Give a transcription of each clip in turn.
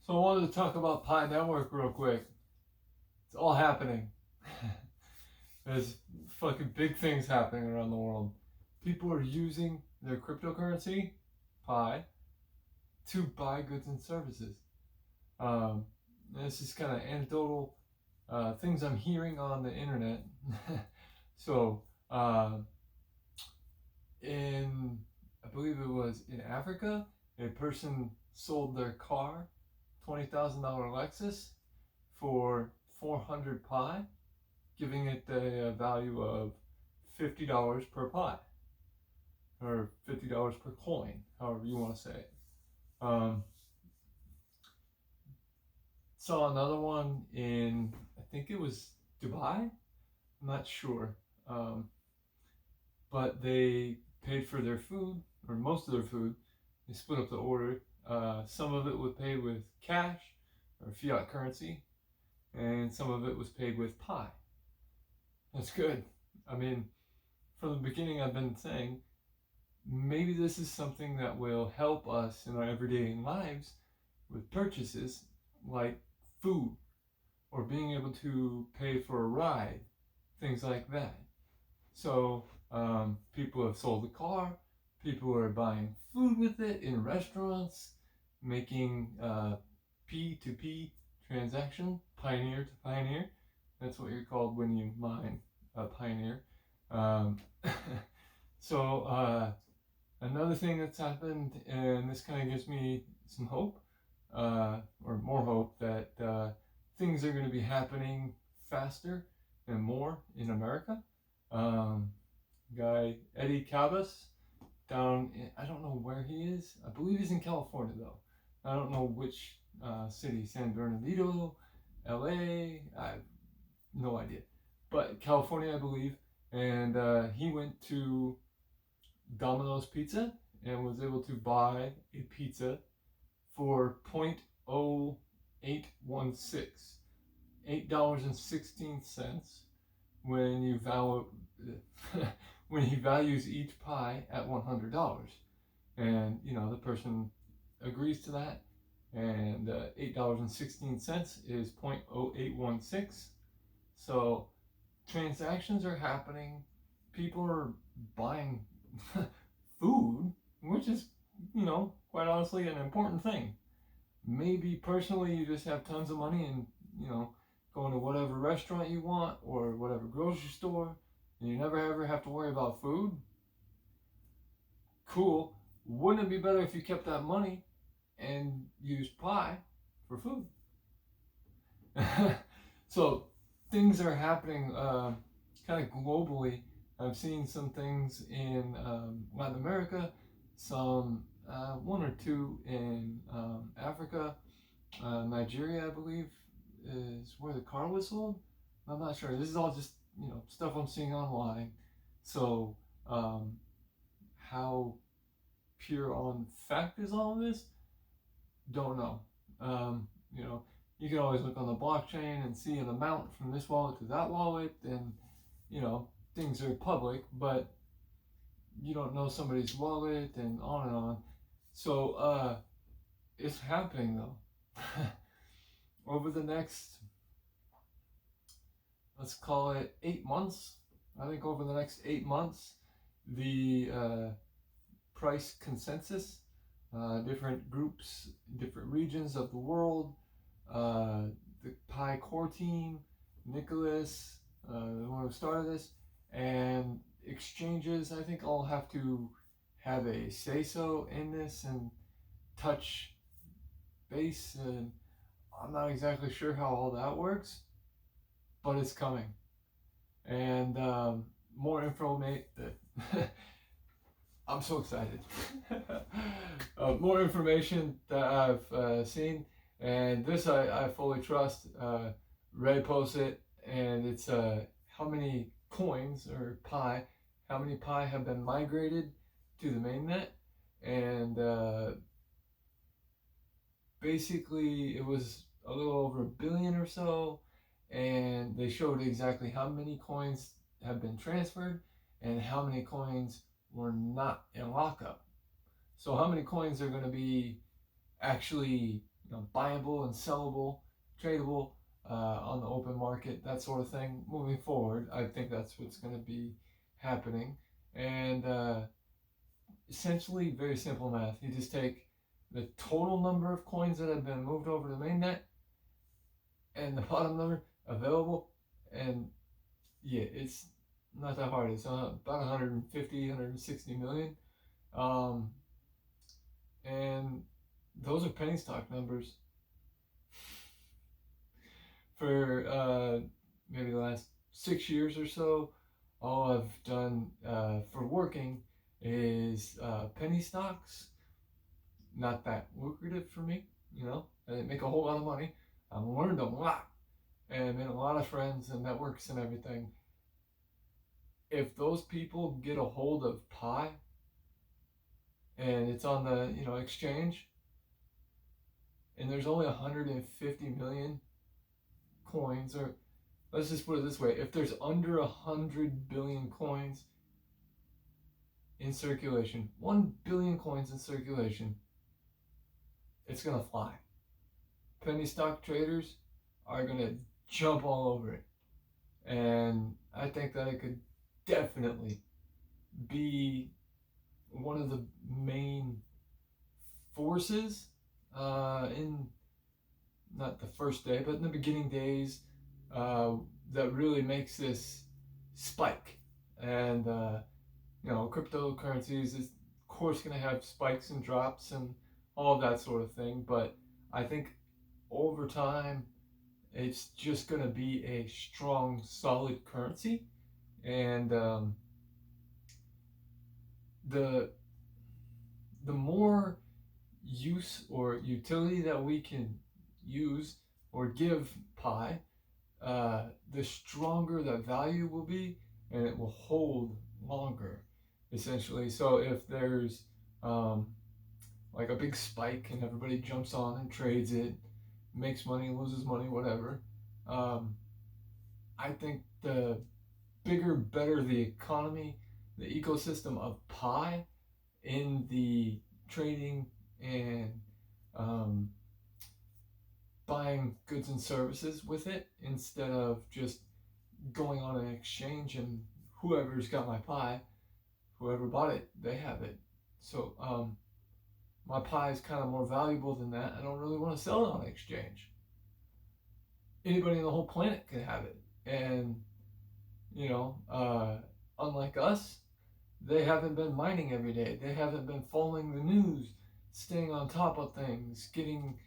So I wanted to talk about Pi Network real quick. It's all happening. There's fucking big things happening around the world. People are using their cryptocurrency, Pi, to buy goods and services. Um, this is kind of anecdotal things I'm hearing on the internet. so, uh, I believe it was in Africa, a person sold their car, $20,000 Lexus, for 400 pi, giving it a value of $50 per pi, or $50 per coin, however you want to say it. Um, Saw another one in, I think it was Dubai, I'm not sure. Um, but they paid for their food, or most of their food. They split up the order. Some of it was paid with cash or fiat currency, and some of it was paid with pi. That's good. I mean, from the beginning, I've been saying maybe this is something that will help us in our everyday lives with purchases like food or being able to pay for a ride, things like that. So people have sold the car, people are buying food with it in restaurants, making P2P transaction, pioneer to pioneer. That's what you're called when you mine a pioneer. Um, so another thing that's happened, and this kind of gives me some hope, or more hope, that things are going to be happening faster and more in America. Um, Guy Eddie Cabas down in, I don't know where he is. I believe he's in California though. I don't know which city, San Bernardino, LA. I have no idea, but California, I believe. And he went to Domino's Pizza and was able to buy a pizza for 0.0816, $8.16, when you value when he values each pie at $100. And the person agrees to that, and $8.16 is 0.0816. So transactions are happening, people are buying food, which is, quite honestly an important thing. Maybe personally you just have tons of money and, going to whatever restaurant you want or whatever grocery store, and you never ever have to worry about food. Cool. Wouldn't it be better if you kept that money and used Pi for food? So things are happening kind of globally. I've seen some things in Latin America, some one or two in Africa. Nigeria, I believe, is where the car was sold. I'm not sure. This is all just stuff I'm seeing online. So how pure on fact is all of this? Don't know. You know, you can always look on the blockchain and see an amount from this wallet to that wallet, and things are public, but you don't know somebody's wallet and on and on. So it's happening though. Over the next, let's call it 8 months. I think over the next 8 months, the price consensus, different groups, different regions of the world, the Pi core team, Nicholas, the one who started this, and exchanges, I think all have to have a say-so in this and touch base, and I'm not exactly sure how all that works, but it's coming. And more information. I'm so excited. More information that I've seen, and this I fully trust. Ray posts it, and it's how many coins or pi, how many pi have been migrated to the mainnet, and basically it was a little over a billion or so, and they showed exactly how many coins have been transferred and how many coins were not in lockup. So how many coins are going to be actually buyable and sellable, tradable on the open market, that sort of thing. Moving forward, I think that's what's going to be happening. And essentially, very simple math. You just take the total number of coins that have been moved over to mainnet and the bottom number available, and yeah, it's not that hard. It's about 150, 160 million. Um, and those are penny stock numbers for maybe the last 6 years or so. All I've done for working is penny stocks. Not that lucrative for me, I didn't make a whole lot of money. I learned a lot and made a lot of friends and networks and everything. If those people get a hold of Pi and it's on the exchange, and there's only 150 million coins, or let's just put it this way: if there's under 100 billion coins in circulation, 1 billion coins in circulation, it's gonna fly. Penny stock traders are gonna jump all over it, and I think that it could definitely be one of the main forces in not the first day, but in the beginning days, that really makes this spike. And cryptocurrencies is of course going to have spikes and drops and all of that sort of thing. But I think over time, it's just going to be a strong, solid currency, and the the more use or utility that we can use or give Pi, the stronger the value will be, and it will hold longer, essentially. So if there's like a big spike and everybody jumps on and trades it, makes money, loses money, whatever, I think the bigger, better the economy, the ecosystem of Pi in the trading and um, buying goods and services with it, instead of just going on an exchange and whoever's got my Pi, whoever bought it, they have it. So my Pi is kind of more valuable than that. I don't really want to sell it on exchange. Anybody on the whole planet can have it. And, unlike us, they haven't been mining every day. They haven't been following the news, staying on top of things, getting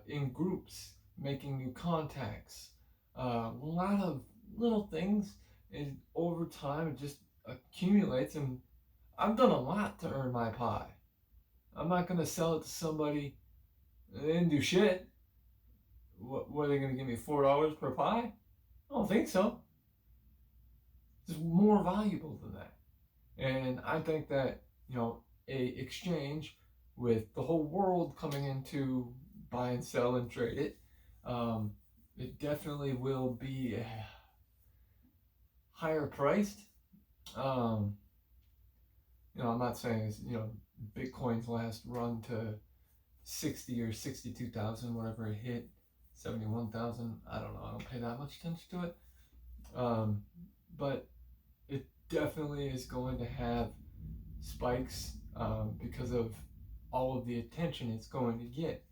in groups, making new contacts. A lot of little things, and over time it just accumulates. And I've done a lot to earn my Pi. I'm not gonna sell it to somebody and they didn't do shit. What are they gonna give me, $4 per Pi? I don't think so. It's more valuable than that. And I think that, a exchange with the whole world coming into buy and sell and trade it, it definitely will be higher priced. Um, I'm not saying it's, Bitcoin's last run to 60 or 62,000, whatever it hit, 71,000. I don't know. I don't pay that much attention to it. But it definitely is going to have spikes because of all of the attention it's going to get.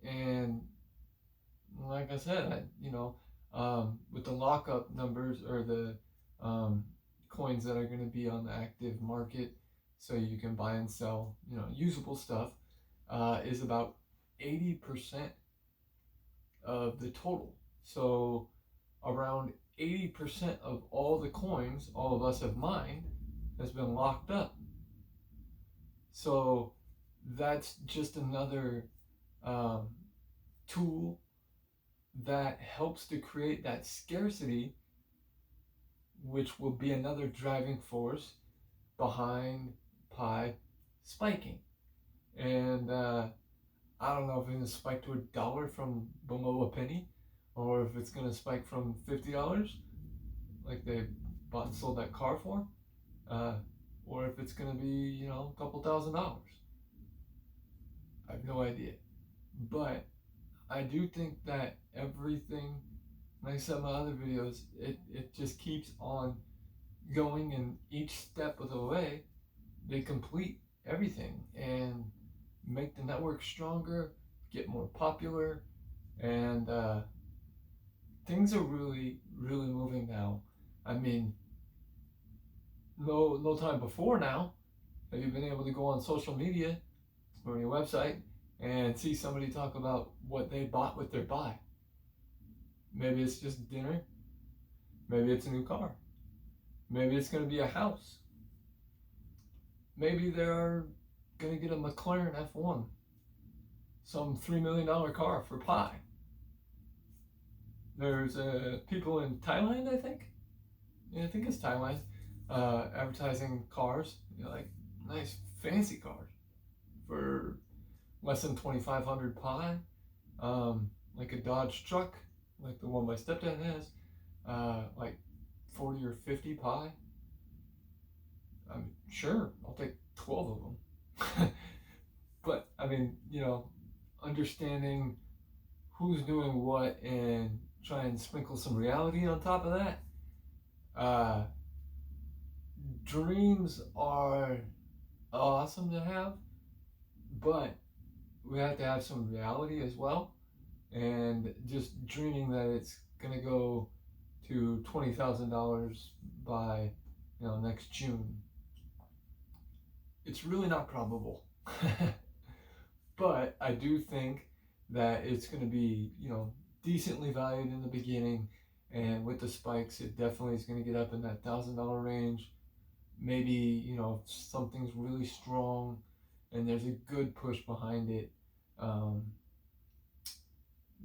And like I said, with the lockup numbers, or the coins that are going to be on the active market, so you can buy and sell, usable stuff, is about 80% of the total. So around 80% of all the coins all of us have mined has been locked up. So that's just another tool that helps to create that scarcity, which will be another driving force behind Pi spiking. And I don't know if it's going to spike to $1 from below a penny, or if it's going to spike from $50, like they bought and sold that car for, or if it's going to be, a couple $1,000s. I have no idea. But I do think that everything, like I said in my other videos, it just keeps on going, and each step of the way they complete everything and make the network stronger, get more popular, and things are really moving now. I mean, no time before now have you been able to go on social media or your website and see somebody talk about what they bought with their buy. Maybe it's just dinner, maybe it's a new car, maybe it's going to be a house, maybe they're going to get a McLaren F1, some $3 million car for Pi. There's people in Thailand, I think. Yeah, I think it's Thailand, advertising cars, like nice fancy cars for less than 2,500 Pi, like a Dodge truck, like the one my stepdad has, like 40 or 50 Pi. I'm sure I'll take 12 of them. But I mean, understanding who's doing what and try and sprinkle some reality on top of that. Dreams are awesome to have, but we have to have some reality as well. And just dreaming that it's gonna go to $20,000 by next June, it's really not probable. But I do think that it's going to be decently valued in the beginning, and with the spikes it definitely is going to get up in that $1,000 range. Maybe if something's really strong and there's a good push behind it,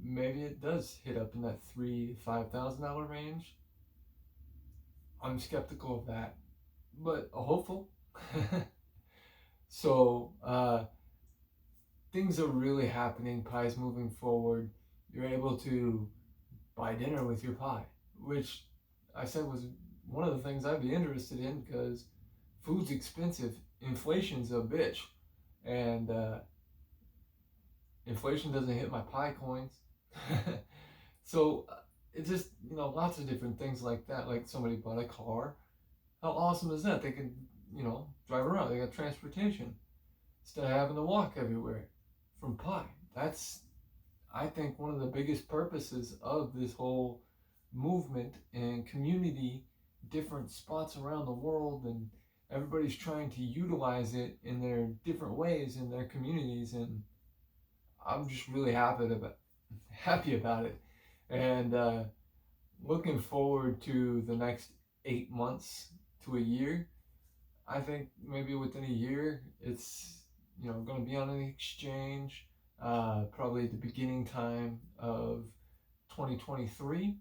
maybe it does hit up in that $3,000 to $5,000 range. I'm skeptical of that, but hopeful. So things are really happening. Pi's moving forward. You're able to buy dinner with your Pi, which I said was one of the things I'd be interested in, because food's expensive. Inflation's a bitch, and inflation doesn't hit my Pi coins. So it's just lots of different things like that. Like somebody bought a car. How awesome is that? They can drive around. They got transportation instead of having to walk everywhere from Pi. That's, I think, one of the biggest purposes of this whole movement and community. Different spots around the world, and everybody's trying to utilize it in their different ways in their communities, and I'm just really happy about it, and looking forward to the next 8 months to a year. I think maybe within a year it's going to be on an exchange, probably the beginning time of 2023.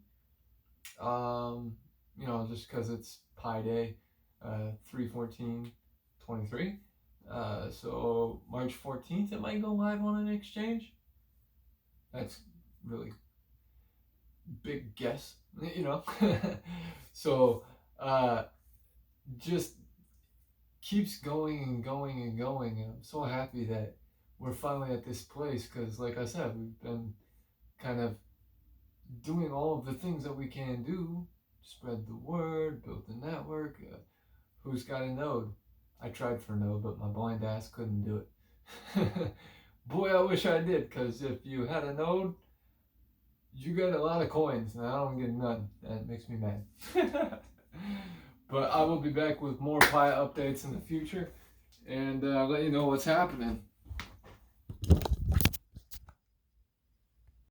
Just because it's Pi Day, 3/14/23. So March 14th it might go live on an exchange. That's really big guess, So just keeps going and going and going, and I'm so happy that we're finally at this place, because like I said, we've been kind of doing all of the things that we can do, spread the word, build the network. Who's got a node? I tried for node, but my blind ass couldn't do it. Boy, I wish I did, because if you had a node, you get a lot of coins, and I don't get none. That makes me mad. But I will be back with more Pi updates in the future, and let you know what's happening.